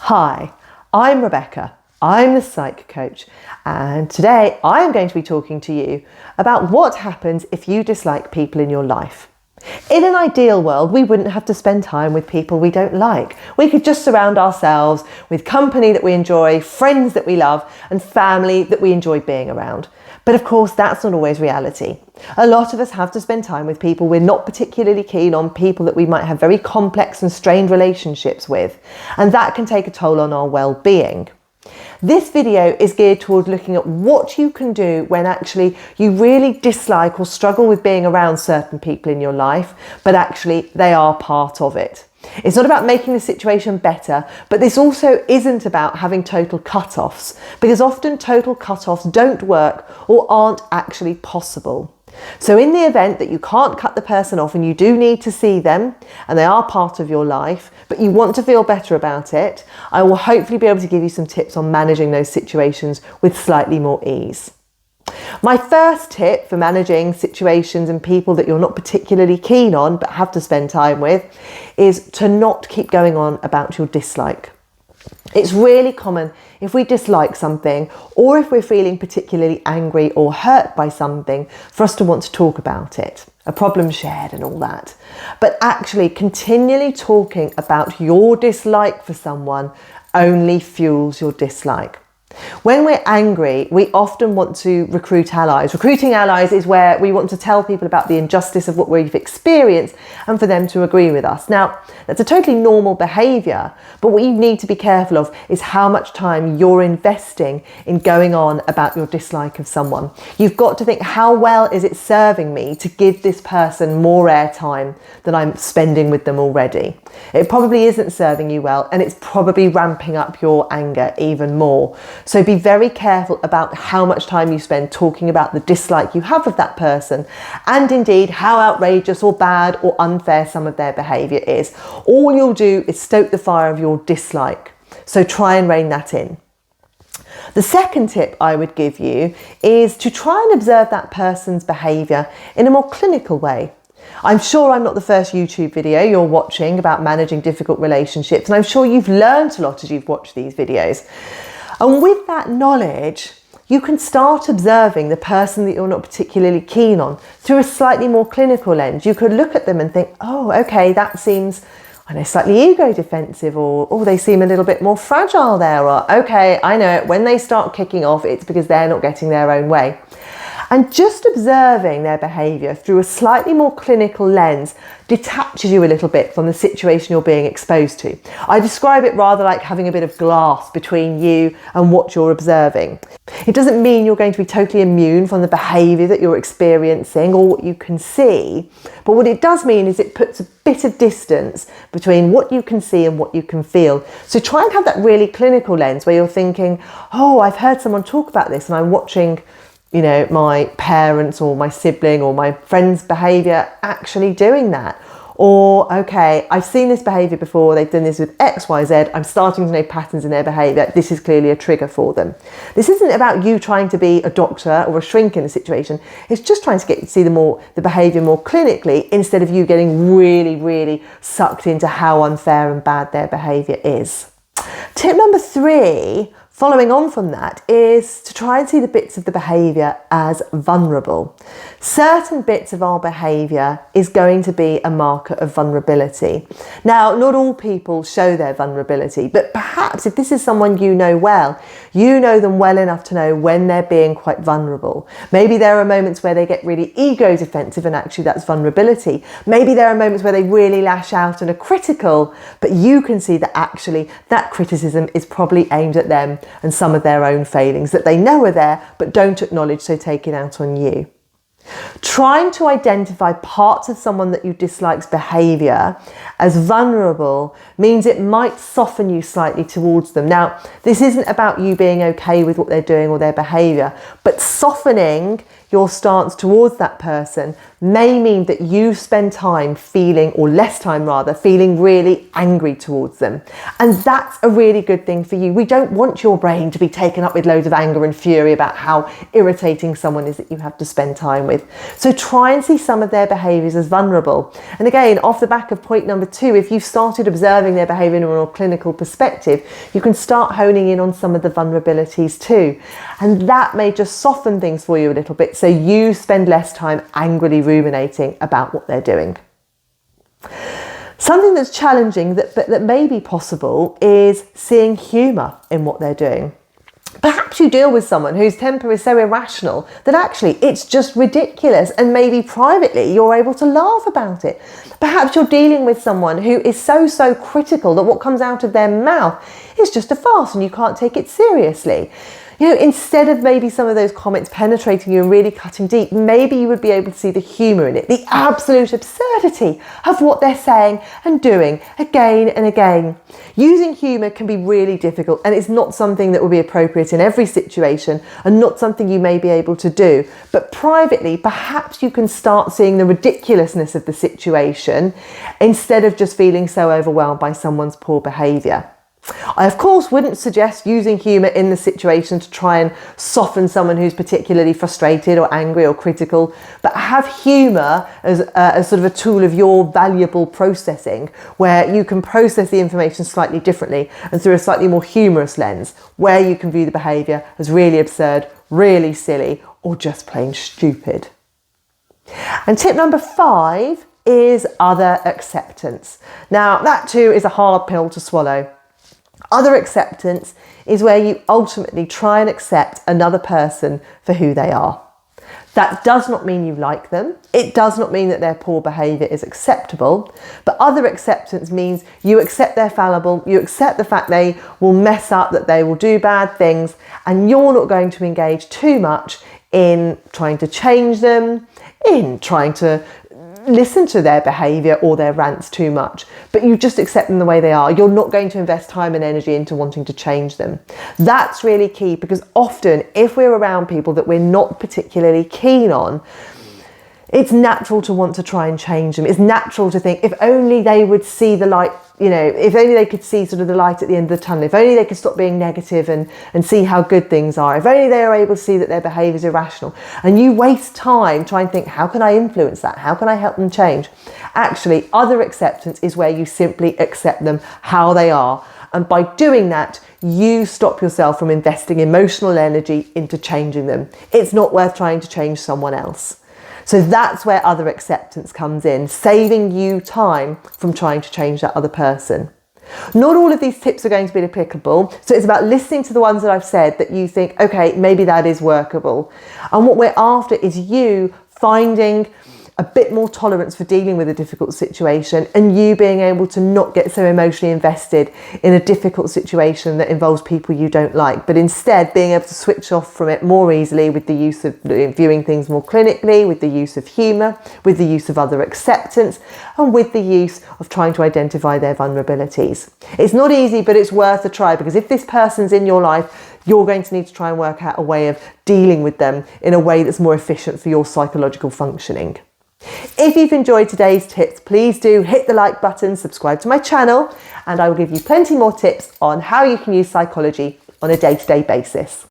Hi, I'm Rebecca. I'm the psych coach, and today I am going to be talking to you about what happens if you dislike people in your life. In an ideal world, we wouldn't have to spend time with people we don't like. We could just surround ourselves with company that we enjoy, friends that we love, and family that we enjoy being around. But of course, that's not always reality. A lot of us have to spend time with people we're not particularly keen on, people that we might have very complex and strained relationships with, and that can take a toll on our well-being. This video is geared towards looking at what you can do when actually you really dislike or struggle with being around certain people in your life, but actually they are part of it. It's not about making the situation better, but this also isn't about having total cut-offs, because often total cut-offs don't work or aren't actually possible. So in the event that you can't cut the person off and you do need to see them and they are part of your life, but you want to feel better about it, I will hopefully be able to give you some tips on managing those situations with slightly more ease. My first tip for managing situations and people that you're not particularly keen on but have to spend time with is to not keep going on about your dislike. It's really common if we dislike something or if we're feeling particularly angry or hurt by something for us to want to talk about it, a problem shared and all that. But actually continually talking about your dislike for someone only fuels your dislike. When we're angry, we often want to recruit allies. Recruiting allies is where we want to tell people about the injustice of what we've experienced and for them to agree with us. Now, that's a totally normal behaviour, but what you need to be careful of is how much time you're investing in going on about your dislike of someone. You've got to think, how well is it serving me to give this person more airtime than I'm spending with them already? It probably isn't serving you well, and it's probably ramping up your anger even more. So be very careful about how much time you spend talking about the dislike you have of that person, and indeed how outrageous or bad or unfair some of their behaviour is. All you'll do is stoke the fire of your dislike. So try and rein that in. The second tip I would give you is to try and observe that person's behaviour in a more clinical way. I'm sure I'm not the first YouTube video you're watching about managing difficult relationships, and I'm sure you've learned a lot as you've watched these videos. And with that knowledge, you can start observing the person that you're not particularly keen on through a slightly more clinical lens. You could look at them and think, oh, okay, that seems, I know, slightly ego defensive, or oh, they seem a little bit more fragile there, or okay, I know it, when they start kicking off, it's because they're not getting their own way. And just observing their behaviour through a slightly more clinical lens detaches you a little bit from the situation you're being exposed to. I describe it rather like having a bit of glass between you and what you're observing. It doesn't mean you're going to be totally immune from the behaviour that you're experiencing or what you can see, but what it does mean is it puts a bit of distance between what you can see and what you can feel. So try and have that really clinical lens where you're thinking, oh, I've heard someone talk about this and I'm watching, you know, my parents or my sibling or my friend's behaviour actually doing that. Or, okay, I've seen this behaviour before, they've done this with X, Y, Z, I'm starting to know patterns in their behaviour, this is clearly a trigger for them. This isn't about you trying to be a doctor or a shrink in the situation, it's just trying to get you to see the behaviour more clinically instead of you getting really, really sucked into how unfair and bad their behaviour is. Tip number 3, following on from that, is to try and see the bits of the behaviour as vulnerable. Certain bits of our behaviour is going to be a marker of vulnerability. Now, not all people show their vulnerability, but perhaps if this is someone you know well, you know them well enough to know when they're being quite vulnerable. Maybe there are moments where they get really ego defensive and actually that's vulnerability. Maybe there are moments where they really lash out and are critical, but you can see that actually that criticism is probably aimed at them and some of their own failings that they know are there but don't acknowledge, so take it out on you. Trying to identify parts of someone that you dislike's behaviour as vulnerable means it might soften you slightly towards them. Now, this isn't about you being okay with what they're doing or their behaviour, but softening your stance towards that person may mean that you spend time feeling, or less time rather, feeling really angry towards them. And that's a really good thing for you. We don't want your brain to be taken up with loads of anger and fury about how irritating someone is that you have to spend time with. So try and see some of their behaviours as vulnerable. And again, off the back of point number 2, if you've started observing observing their behaviour in a more clinical perspective, you can start honing in on some of the vulnerabilities too. And that may just soften things for you a little bit, so you spend less time angrily ruminating about what they're doing. Something that's challenging that may be possible is seeing humour in what they're doing. Perhaps you deal with someone whose temper is so irrational that actually it's just ridiculous, and maybe privately you're able to laugh about it. Perhaps you're dealing with someone who is so critical that what comes out of their mouth is just a farce and you can't take it seriously. You know, instead of maybe some of those comments penetrating you and really cutting deep, maybe you would be able to see the humour in it, the absolute absurdity of what they're saying and doing again and again. Using humour can be really difficult, and it's not something that will be appropriate in every situation and not something you may be able to do. But privately, perhaps you can start seeing the ridiculousness of the situation instead of just feeling so overwhelmed by someone's poor behaviour. I, of course, wouldn't suggest using humour in the situation to try and soften someone who's particularly frustrated or angry or critical, but have humour as sort of a tool of your valuable processing, where you can process the information slightly differently and through a slightly more humorous lens, where you can view the behaviour as really absurd, really silly, or just plain stupid. And tip number 5 is other acceptance. Now, that too is a hard pill to swallow. Other acceptance is where you ultimately try and accept another person for who they are. That does not mean you like them. It does not mean that their poor behaviour is acceptable. But other acceptance means you accept they're fallible, you accept the fact they will mess up, that they will do bad things, and you're not going to engage too much in trying to change them, in trying to listen to their behaviour or their rants too much, but you just accept them the way they are. You're not going to invest time and energy into wanting to change them. That's really key, because often if we're around people that we're not particularly keen on, it's natural to want to try and change them. It's natural to think, if only they would see the light, you know, if only they could see sort of the light at the end of the tunnel, if only they could stop being negative and see how good things are, if only they are able to see that their behaviour is irrational. And you waste time trying to think, how can I influence that? How can I help them change? Actually, other acceptance is where you simply accept them how they are. And by doing that, you stop yourself from investing emotional energy into changing them. It's not worth trying to change someone else. So that's where other acceptance comes in, saving you time from trying to change that other person. Not all of these tips are going to be applicable, so it's about listening to the ones that I've said that you think, okay, maybe that is workable. And what we're after is you finding a bit more tolerance for dealing with a difficult situation, and you being able to not get so emotionally invested in a difficult situation that involves people you don't like, but instead being able to switch off from it more easily with the use of viewing things more clinically, with the use of humour, with the use of other acceptance, and with the use of trying to identify their vulnerabilities. It's not easy, but it's worth a try, because if this person's in your life, you're going to need to try and work out a way of dealing with them in a way that's more efficient for your psychological functioning. If you've enjoyed today's tips, please do hit the like button, subscribe to my channel, and I will give you plenty more tips on how you can use psychology on a day-to-day basis.